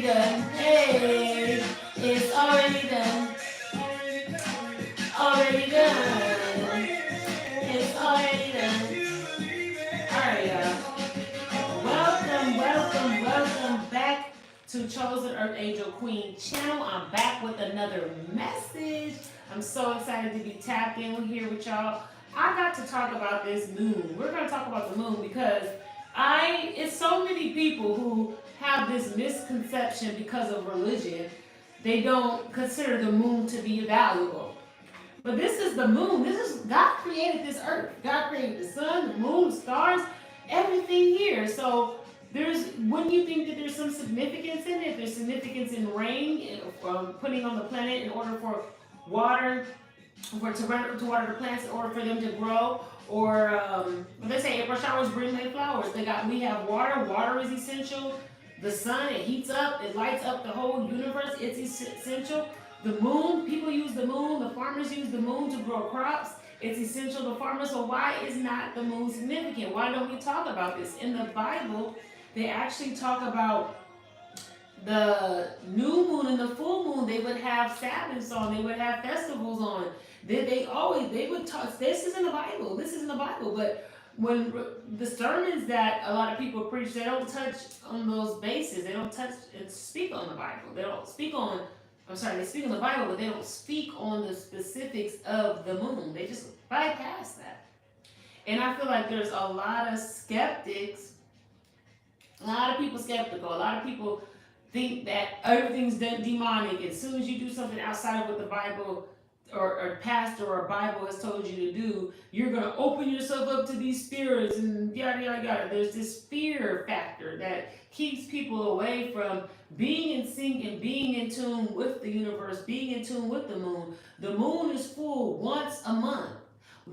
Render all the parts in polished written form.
done. Hey, it's already done. Already done. It's already done. All right, y'all. Welcome back to Chosen Earth Angel Queen channel. I'm back with another message. I'm so excited to be tapped in here with y'all. I got to talk about this moon. We're going to talk about the moon because it's so many people who have this misconception because of religion. They don't consider the moon to be valuable. But this is the moon. This is God created this earth. God created the sun, the moon, the stars, everything here. So when you think that there's some significance in it, there's significance in rain, putting on the planet in order for water, to water the plants in order for them to grow, or they say April showers bring May flowers. We have water. Water is essential. The sun, it heats up, it lights up the whole universe. It's essential. The moon, people use the moon. The farmers use the moon to grow crops. It's essential to farmers. So why is not the moon significant? Why don't we talk about this? In the Bible, they actually talk about the new moon and the full moon. They would have Sabbaths on. They would have festivals on. They would talk. This is in the Bible. This is in the Bible. But when the sermons that a lot of people preach, they don't touch on those bases. They don't touch and speak on the Bible. They don't speak on. They speak on the Bible, but they don't speak on the specifics of the moon. They just bypass that. And I feel like there's a lot of skeptics, a lot of people skeptical, a lot of people think that everything's demonic. As soon as you do something outside of what the Bible or pastor or Bible has told you to do, you're going to open yourself up to these spirits and yada, yada, yada. There's this fear factor that keeps people away from being in sync and being in tune with the universe, being in tune with the moon. The moon is full once a month.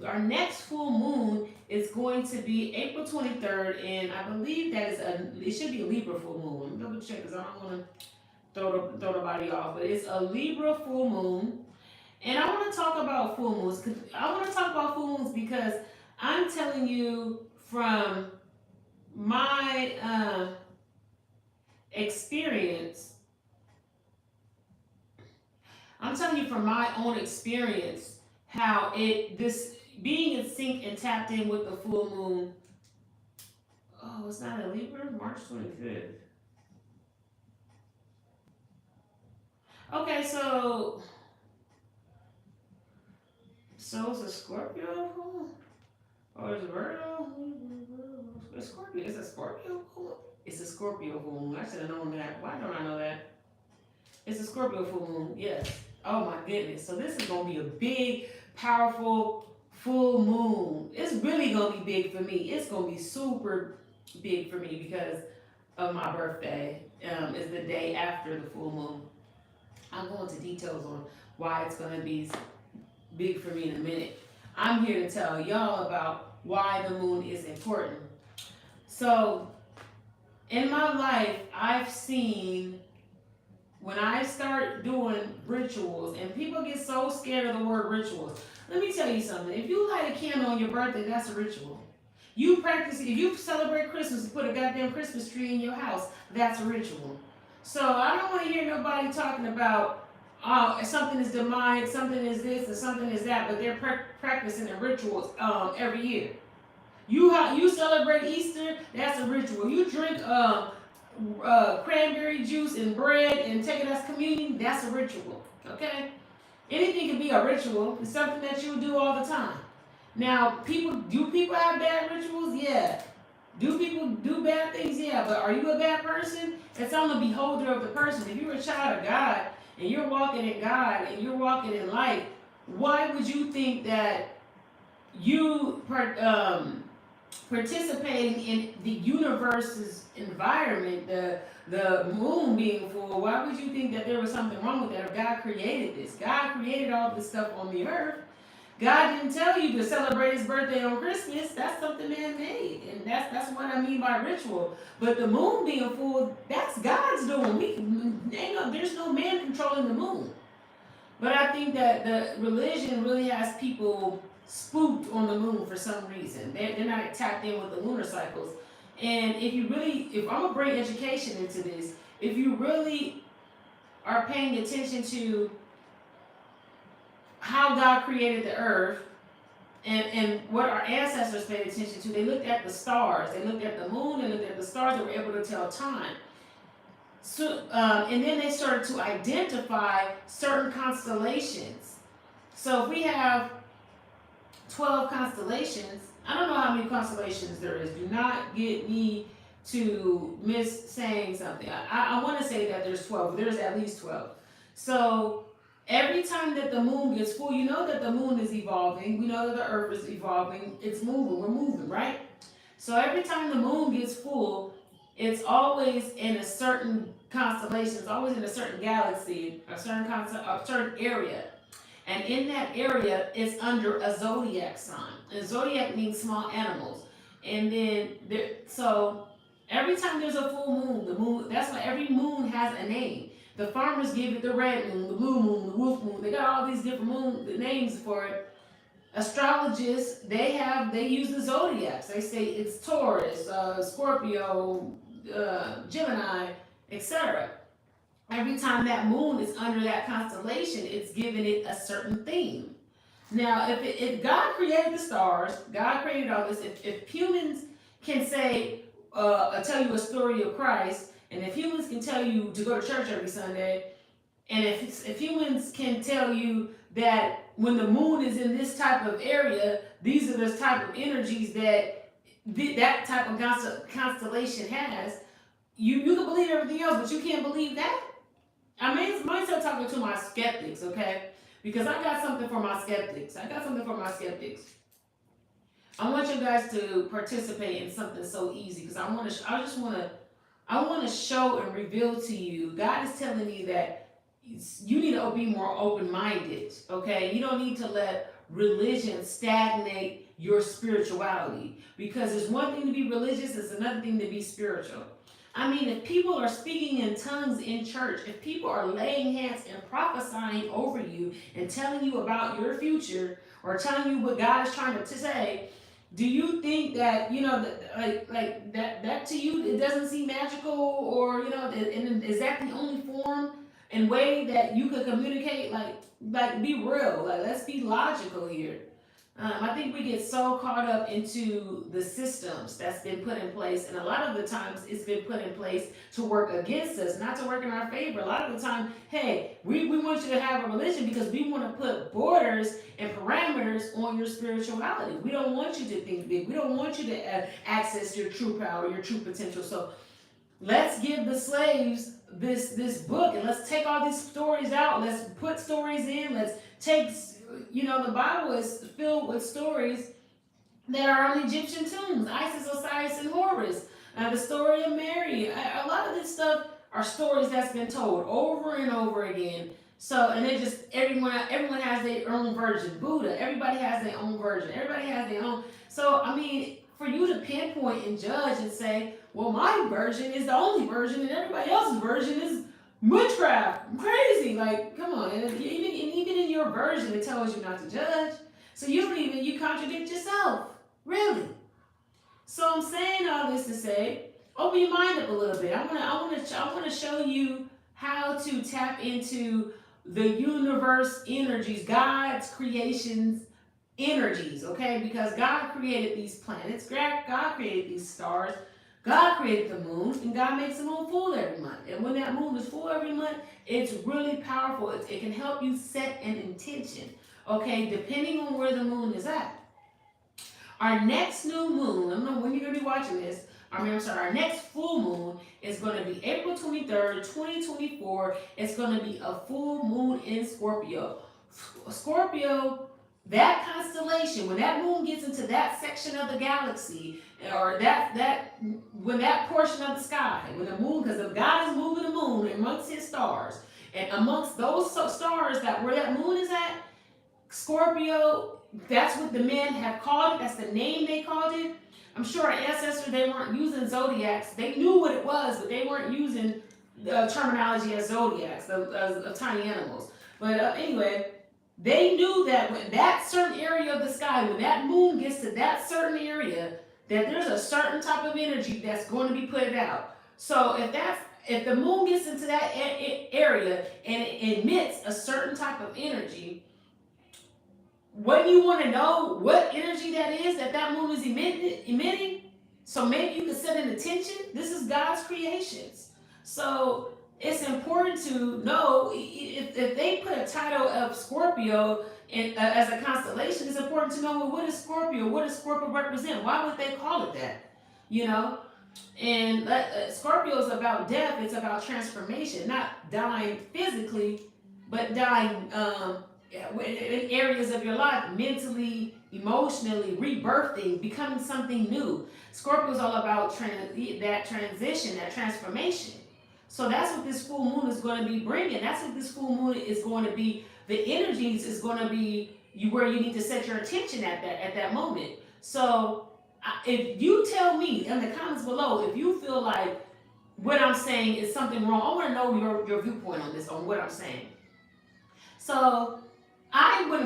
Our next full moon is going to be April 23rd, and I believe that it should be a Libra full moon. Let me double check because I don't want to throw nobody off, but it's a Libra full moon. And I want to talk about full moons. I want to talk about full moons because I'm telling you from my experience. I'm telling you from my own experience how this being in sync and tapped in with the full moon. Oh, it's not a Libra, March 25th. Okay, so it's a Scorpio or is it Virgo? It's Scorpio. It's a Scorpio. It's a Scorpio full moon. I should have known that. Why don't I know that? It's a Scorpio full moon. Yes. Oh my goodness. So this is gonna be a big, powerful full moon. It's really gonna be big for me. It's gonna be super big for me because of my birthday. Is the day after the full moon. I'll go into details on why it's gonna be big for me in a minute. I'm here to tell y'all about why the moon is important. So, in my life, I've seen when I start doing rituals, and people get so scared of the word rituals. Let me tell you something. If you light a candle on your birthday, that's a ritual. You practice, if you celebrate Christmas and put a goddamn Christmas tree in your house, that's a ritual. So, I don't want to hear nobody talking about something is demonic, something is this, or something is that, but they're practicing the rituals every year. You celebrate Easter, that's a ritual. You drink cranberry juice and bread and take it as communion, that's a ritual. Okay? Anything can be a ritual. It's something that you do all the time. Now, do people have bad rituals? Yeah. Do people do bad things? Yeah. But are you a bad person? It's on the beholder of the person. If you're a child of God, and you're walking in God, and you're walking in light, why would you think that you participating in the universe's environment, the moon being full, why would you think that there was something wrong with that if God created this? God created all this stuff on the earth. God didn't tell you to celebrate his birthday on Christmas. That's something man-made. And that's what I mean by ritual. But the moon being full, that's God's doing. There's no man controlling the moon. But I think that the religion really has people spooked on the moon for some reason. They're not tapped in with the lunar cycles. And if I'm going to bring education into this, if you really are paying attention to how God created the earth and what our ancestors paid attention to, they looked at the stars, they looked at the moon, they looked at the stars, they were able to tell time. So, and then they started to identify certain constellations. So if we have 12 constellations, I don't know how many constellations there is. Do not get me to miss saying something. I want to say that there's 12. There's at least 12. So every time that the moon gets full, you know that the moon is evolving. We know that the earth is evolving. It's moving. We're moving, right? So every time the moon gets full, it's always in a certain constellation. It's always in a certain galaxy, a certain area. And in that area, it's under a zodiac sign. And zodiac means small animals. And then, so every time there's a full moon, the moon, that's why every moon has a name. The farmers give it the red moon, the blue moon, the wolf moon. They got all these different names for it. Astrologists, they use the zodiacs. They say it's Taurus, Scorpio, Gemini, etc. Every time that moon is under that constellation, it's giving it a certain theme. Now, if God created the stars, God created all this, if humans can say, tell you a story of Christ, and if humans can tell you to go to church every Sunday, and if humans can tell you that when the moon is in this type of area, these are the type of energies that that type of constellation has, you can believe everything else, but you can't believe that? I might start talking to my skeptics, okay? Because I got something for my skeptics. I want you guys to participate in something so easy because I want to show and reveal to you. God is telling me that you need to be more open-minded, okay? You don't need to let religion stagnate your spirituality because it's one thing to be religious, it's another thing to be spiritual. I mean, if people are speaking in tongues in church, if people are laying hands and prophesying over you and telling you about your future or telling you what God is trying to say, do you think that, that to you, it doesn't seem magical or, and is that the only form and way that you could communicate? Like be real, let's be logical here. I think we get so caught up into the systems that's been put in place, and a lot of the times it's been put in place to work against us, not to work in our favor. A lot of the time, hey, we want you to have a religion because we want to put borders and parameters on your spirituality. We don't want you to think big. We don't want you to access your true power, your true potential. So let's give the slaves this book, and let's take all these stories out. Let's put stories in. Let's take... the Bible is filled with stories that are on Egyptian tombs, Isis, Osiris, and Horus. The story of Mary. A lot of this stuff are stories that's been told over and over again. So, and they just, everyone has their own version. Buddha, everybody has their own version. Everybody has their own. So, I mean, for you to pinpoint and judge and say, well, my version is the only version and everybody else's version is witchcraft, crazy, come on. And even in your version, it tells you not to judge. So you contradict yourself, really. So I'm saying all this to say, open your mind up a little bit. I want to show you how to tap into the universe energies, God's creations energies, okay? Because God created these planets, God created these stars, God created the moon, and God makes the moon full every month. And when that moon is full every month, it's really powerful. It can help you set an intention, okay, depending on where the moon is at. Our next new moon, I don't know when you're going to be watching this, our next full moon is going to be April 23rd, 2024. It's going to be a full moon in Scorpio. Scorpio, that constellation, when that moon gets into that section of the galaxy, or when that portion of the sky, when the moon, because God is moving the moon amongst his stars, and amongst those stars where that moon is at, Scorpio, that's what the men have called it. That's the name they called it. I'm sure our ancestors, they weren't using zodiacs. They knew what it was, but they weren't using the terminology as zodiacs, of tiny animals. But anyway, they knew that when that certain area of the sky, when that moon gets to that certain area, that there's a certain type of energy that's going to be put out. So if that's if the moon gets into that area and it emits a certain type of energy, wouldn't you want to know what energy that is that moon is emitting? So maybe you can set an intention. This is God's creations. So it's important to know if they put a title of Scorpio as a constellation, it's important to know, well, what is Scorpio? What does Scorpio represent? Why would they call it that? You know? And Scorpio is about death. It's about transformation, not dying physically, but dying in areas of your life, mentally, emotionally, rebirthing, becoming something new. Scorpio is all about that transition, that transformation. So that's what this full moon is going to be bringing. That's what this full moon is going to be. The energies is going to be where you need to set your attention at that moment. So if you tell me in the comments below if you feel like what I'm saying is something wrong, I want to know your viewpoint on this, on what I'm saying. So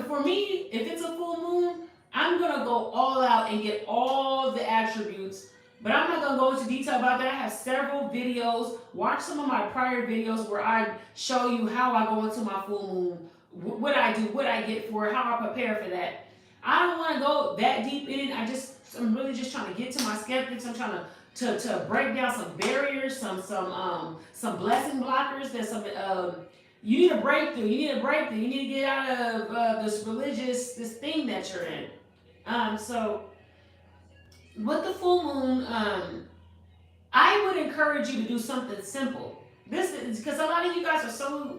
for me, if it's a full moon, I'm gonna go all out and get all the attributes. But I'm not gonna go into detail about that. I have several videos. Watch some of my prior videos where I show you how I go into my full moon, what I do, what I get for it, how I prepare for that. I don't want to go that deep in it. I'm really just trying to get to my skeptics. I'm trying to break down some barriers, some blessing blockers. There's some you need a breakthrough. You need to get out of this thing that you're in. So with the full moon, I would encourage you to do something simple. This is because a lot of you guys are so,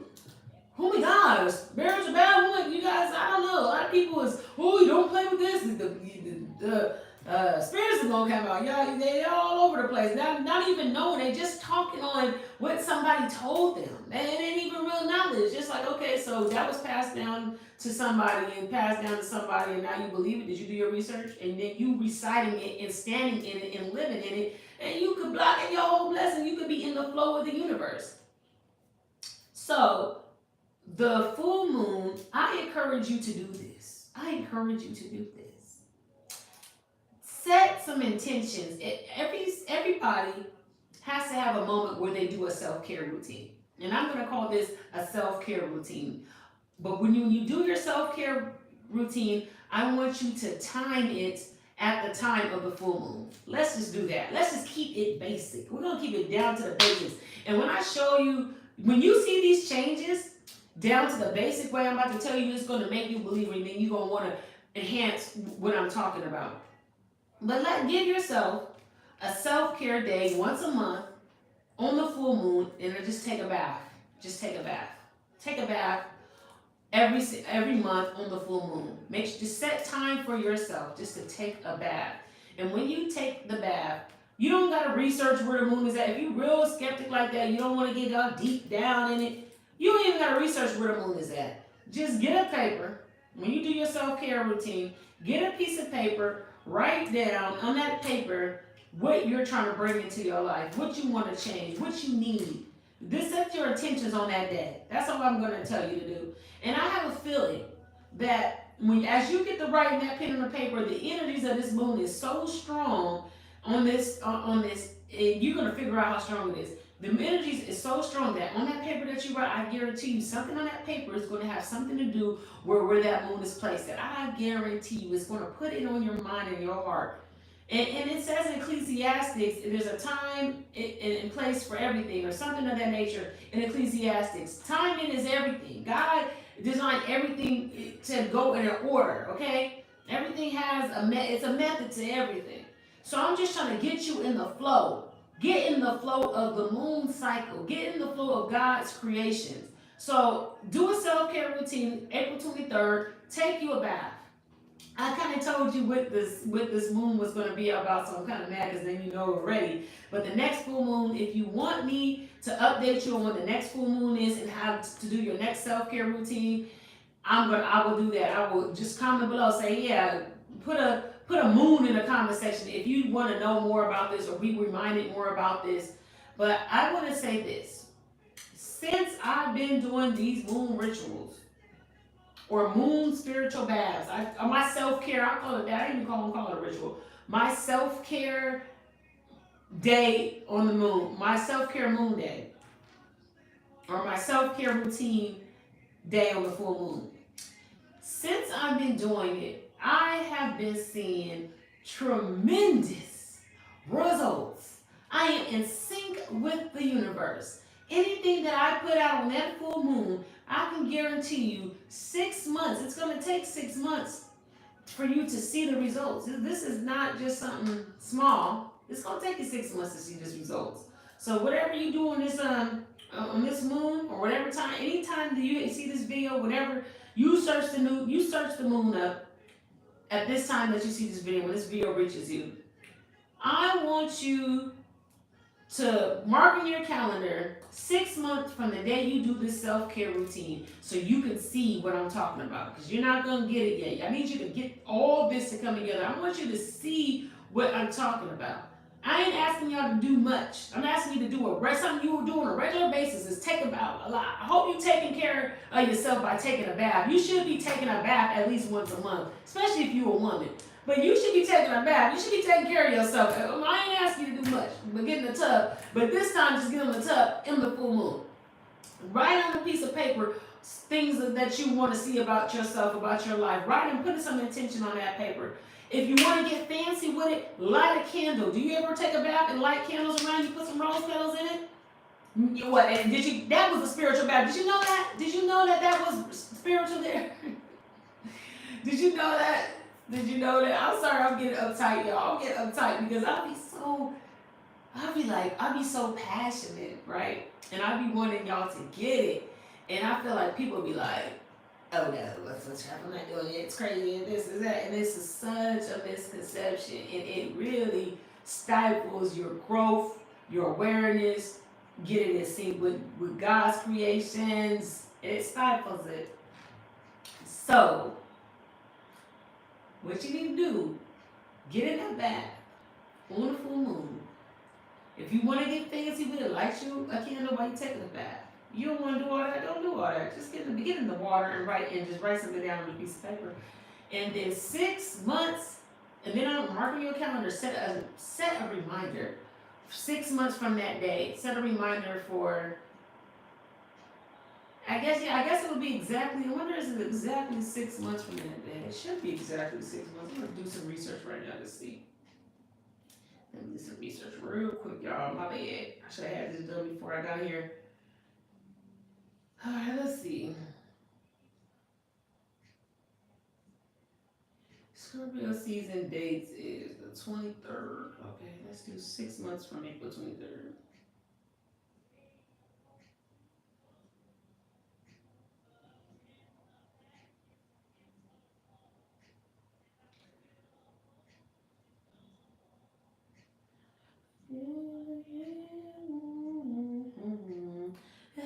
oh my gosh, marriage is a bad woman. You guys, I don't know. A lot of people is, oh, you don't play with this. The spirits is gonna come out. Y'all, they're all over the place. Not even knowing. They just talking on what somebody told them. And it ain't even real knowledge. Just like, okay, so that was passed down to somebody and passed down to somebody, and now you believe it. Did you do your research? And then you reciting it and standing in it and living in it, and you could block in your whole blessing. You could be in the flow of the universe. So the full moon, I encourage you to do this. Set some intentions. Everybody has to have a moment where they do a self-care routine. And I'm going to call this a self-care routine. But when you do your self-care routine, I want you to time it at the time of the full moon. Let's just do that. Let's just keep it basic. We're going to keep it down to the basics. And when I show you, when you see these changes down to the basic way I'm about to tell you, it's going to make you believe, and then you're going to want to enhance what I'm talking about. But give yourself a self-care day once a month on the full moon, and just take a bath. Just take a bath. Take a bath every month on the full moon. Just set time for yourself just to take a bath. And when you take the bath, you don't got to research where the moon is at. If you're real skeptic like that, you don't want to get all deep down in it, you don't even got to research where the moon is at. Just get a paper. When you do your self-care routine, get a piece of paper, write down on that paper what you're trying to bring into your life, what you want to change, what you need. Set your intentions on that day. That's all I'm going to tell you to do. And I have a feeling that as you get to writing that pen on the paper, the energies of this moon is so strong on this, you're going to figure out how strong it is. The energies is so strong that on that paper that you write, I guarantee you something on that paper is going to have something to do where that moon is placed. That I guarantee you it's going to put it on your mind and your heart. And it says in Ecclesiastics, there's a time and place for everything, or something of that nature in Ecclesiastics. Timing is everything. God designed everything to go in an order, okay? Everything has it's a method to everything. So I'm just trying to get you in the flow. Get in the flow of the moon cycle. Get in the flow of God's creations. So do a self-care routine, April 23rd. Take you a bath. I kind of told you what this moon was going to be about, so I'm kind of mad because then you know already. But the next full moon, if you want me to update you on what the next full moon is and how to do your next self-care routine, I will do that. I will just comment below, say, yeah, put a moon in the comment section if you want to know more about this or be reminded more about this. But I want to say this. Since I've been doing these moon rituals, or moon spiritual baths, my self-care, I call it that. I didn't even call it a ritual. My self-care day on the moon, my self-care moon day, or my self-care routine day on the full moon. Since I've been doing it, I have been seeing tremendous results. I am in sync with the universe. Anything that I put out on that full moon, I can guarantee you 6 months. It's going to take 6 months for you to see the results. This is not just something small. It's going to take you 6 months to see these results. So whatever you do on this moon, or whatever time, anytime that you see this video, whatever you search the moon up at this time that you see this video, when this video reaches you, I want you to mark in your calendar 6 months from the day you do this self-care routine, so you can see what I'm talking about, because you're not going to get it yet. I need you to get all this to come together. I want you to see what I'm talking about. I ain't asking y'all to do much. I'm asking you to do something you will do on a regular basis. Is take about a lot. I hope you're taking care of yourself by taking a bath. You should be taking a bath at least once a month, especially if you're a woman. But you should be taking a bath. You should be taking care of yourself. I ain't asking you to do much, but get in the tub. But this time, just get in the tub in the full moon. Write on a piece of paper things that you want to see about yourself, about your life. Write and put some intention on that paper. If you want to get fancy with it, light a candle. Do you ever take a bath and light candles around you? Put some rose petals in it? What? And that was a spiritual bath. Did you know that? Did you know that was spiritual there? Did you know that? Did you know that? I'm sorry, I'm getting uptight, y'all. I'm getting uptight because I'll be so passionate, right? And I'll be wanting y'all to get it. And I feel like people be like, oh no, what's happening? I'm not doing it. It's crazy, and this is that. And this is such a misconception. And it really stifles your growth, your awareness, getting in sync with God's creations. It stifles it. So, what you need to do, get in that bath on the full moon. If you want to get fancy with it, light you a candle while you're taking a bath. You don't want to do all that, don't do all that. Just get in the water and just write something down on a piece of paper. And then 6 months, and then I'm marking your calendar, set a reminder. 6 months from that day, set a reminder for, I guess it would be exactly, I wonder is it exactly 6 months from that day? It should be exactly 6 months. I'm going to do some research right now to see. Let me do some research real quick, y'all. My bad. I should have had this done before I got here. All right, let's see. Scorpio season dates is the 23rd. Okay, let's do 6 months from April 23rd.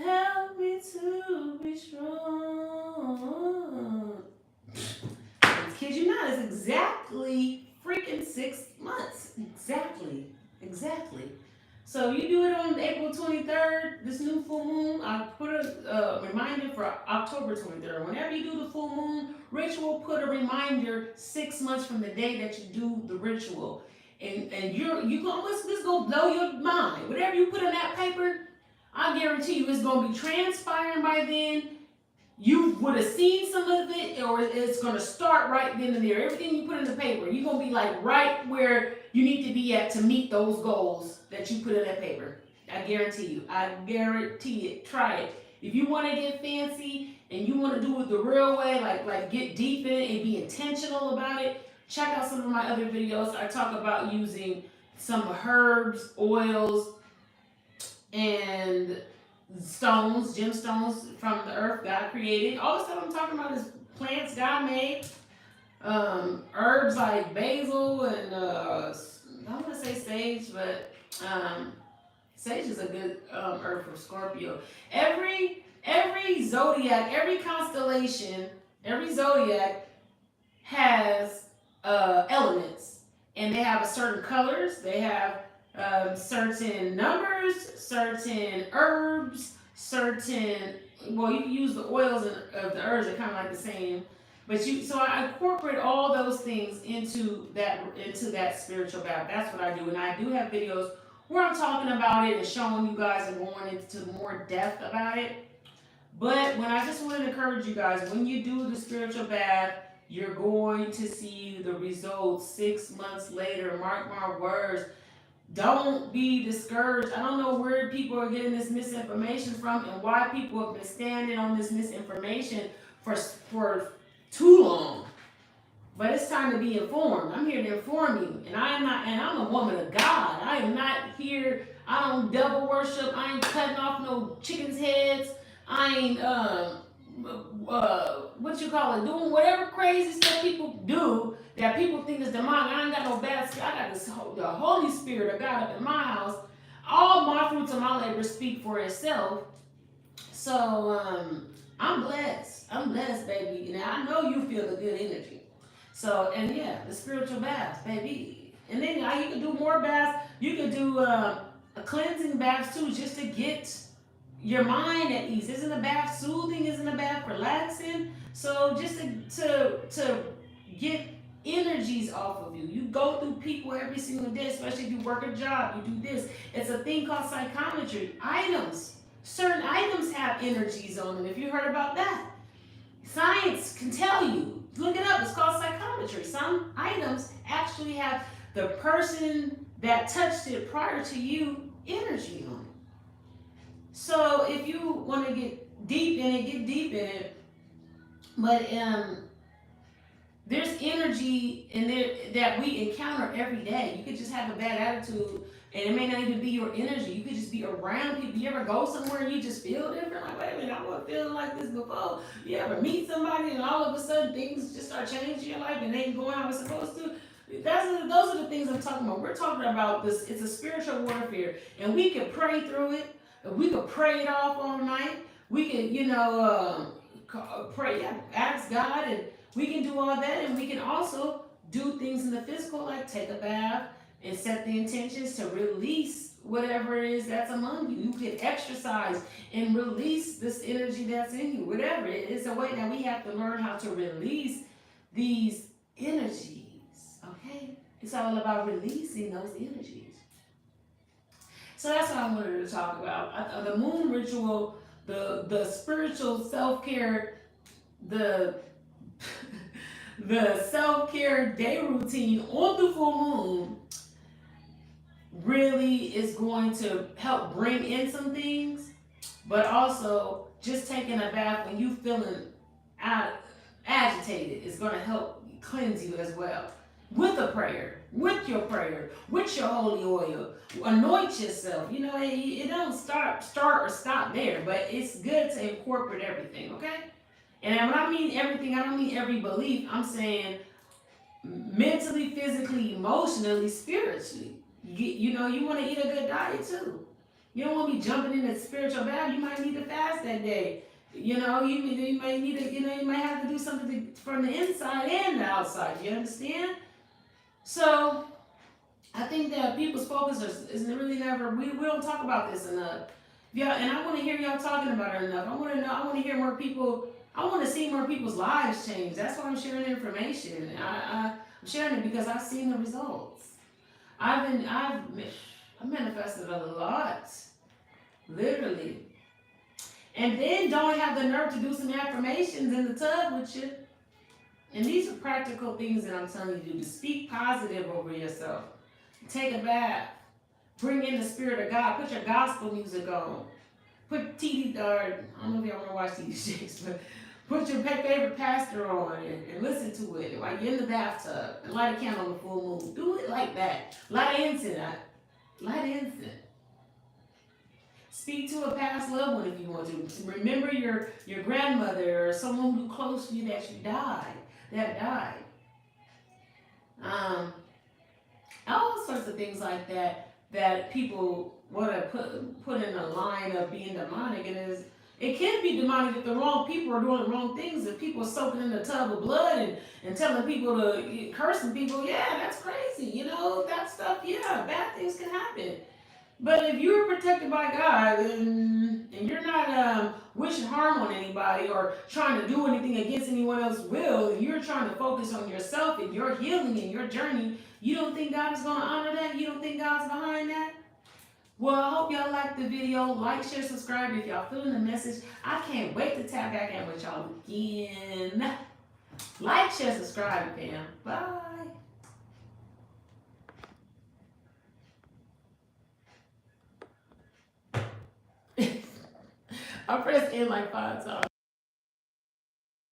Help me to be strong. Kid you not, it's exactly freaking 6 months. Exactly. So you do it on April 23rd, this new full moon. I put a reminder for October 23rd. Whenever you do the full moon ritual, put a reminder 6 months from the day that you do the ritual. And you go, let's go blow your mind. Whatever you put in that paper, I guarantee you it's going to be transpiring by then. You would have seen some of it, or it's going to start right then and there. Everything you put in the paper, you're going to be like right where you need to be at to meet those goals that you put in that paper. I guarantee you. I guarantee it. Try it. If you want to get fancy and you want to do it the real way, like get deep in it and be intentional about it, check out some of my other videos. I talk about using some herbs, oils, and stones, gemstones from the earth God created. All the stuff I'm talking about is plants God made. Herbs like basil and I want to say sage, but sage is a good herb for Scorpio. Every zodiac, every constellation, every zodiac has elements, and they have a certain colors. They have certain numbers, certain herbs, certain, well, you can use the oils of the herbs, are kind of like the same, but so I incorporate all those things into that spiritual bath. That's what I do, and I do have videos where I'm talking about it and showing you guys and going into more depth about it. But when I just want to encourage you guys, when you do the spiritual bath, you're going to see the results 6 months later. Mark my words. Don't be discouraged. I don't know where people are getting this misinformation from and why people have been standing on this misinformation for too long. But it's time to be informed. I'm here to inform you. And I'm a woman of God. I am not here, I don't devil worship. I ain't cutting off no chickens' heads. I ain't what you call it, doing whatever crazy stuff people do that people think is demonic. I ain't got no bad stuff. I got the Holy Spirit of God up in my house. All my fruits of my labor speak for itself. So I'm blessed. I'm blessed, baby. Now I know you feel the good energy. So, and yeah, the spiritual baths, baby. And then you can do more baths. You can do a cleansing baths too, just to get your mind at ease. Isn't a bath soothing? Isn't a bath relaxing? So just to get energies off of you. You go through people every single day, especially if you work a job, you do this. It's a thing called psychometry. Items. Certain items have energies on them. If you heard about that. Science can tell you. Look it up. It's called psychometry. Some items actually have the person that touched it prior to you energy on it. So if you want to get deep in it, get deep in it. But there's energy in there that we encounter every day. You could just have a bad attitude, and it may not even be your energy. You could just be around people. You ever go somewhere and you just feel different? Like, wait a minute, I wasn't feeling like this before. You ever meet somebody and all of a sudden things just start changing your life and they ain't going how it's supposed to? Those are the things I'm talking about. We're talking about this. It's a spiritual warfare, and we can pray through it. We could pray it off all night. We could, pray, ask God, and we can do all that, and we can also do things in the physical, like take a bath and set the intentions to release whatever it is that's among you. You can exercise and release this energy that's in you, whatever. It's a way that we have to learn how to release these energies, okay? It's all about releasing those energies. So that's what I wanted to talk about. The moon ritual, the spiritual self-care, the the self-care day routine on the full moon really is going to help bring in some things, but also just taking a bath when you feeling agitated is going to help cleanse you as well. With a prayer, with your holy oil, anoint yourself. You know, it don't start or stop there, but it's good to incorporate everything, okay? And when I mean everything, I don't mean every belief. I'm saying mentally, physically, emotionally, spiritually. You want to eat a good diet too. You don't want to be jumping in a spiritual bath. You might need to fast that day. You might need to, you might have to do something from the inside and the outside. You understand? So I think that people's focus is really never, we don't talk about this enough. Yeah, and I want to hear y'all talking about it enough. I want to hear more people, I want to see more people's lives change. That's why I'm sharing information. I'm sharing it because I've seen the results. I've manifested a lot, literally. And then don't have the nerve to do some affirmations in the tub with you. And these are practical things that I'm telling you to do. To speak positive over yourself. Take a bath. Bring in the Spirit of God. Put your gospel music on. Put TD, I don't know if y'all want to watch TD Jakes, but put your favorite pastor on and listen to it while you're in the bathtub. And light a candle on the full moon. Do it like that. Light an incense. Light an incense. Speak to a past loved one if you want to. Remember your grandmother or someone who close to you that died. All sorts of things like that people want to put in a line of being demonic. It can be demonic if the wrong people are doing the wrong things. If people are soaking in a tub of blood and telling people to cursing people, yeah, that's crazy. That stuff, yeah, bad things can happen. But if you're protected by God and you're not wishing harm on anybody or trying to do anything against anyone else's will, and you're trying to focus on yourself and your healing and your journey, you don't think God is going to honor that? You don't think God's behind that? Well, I hope y'all like the video. Like, share, subscribe if y'all feeling the message. I can't wait to tap back in with y'all again. Like, share, subscribe, fam. Bye. I pressed in like 5 times.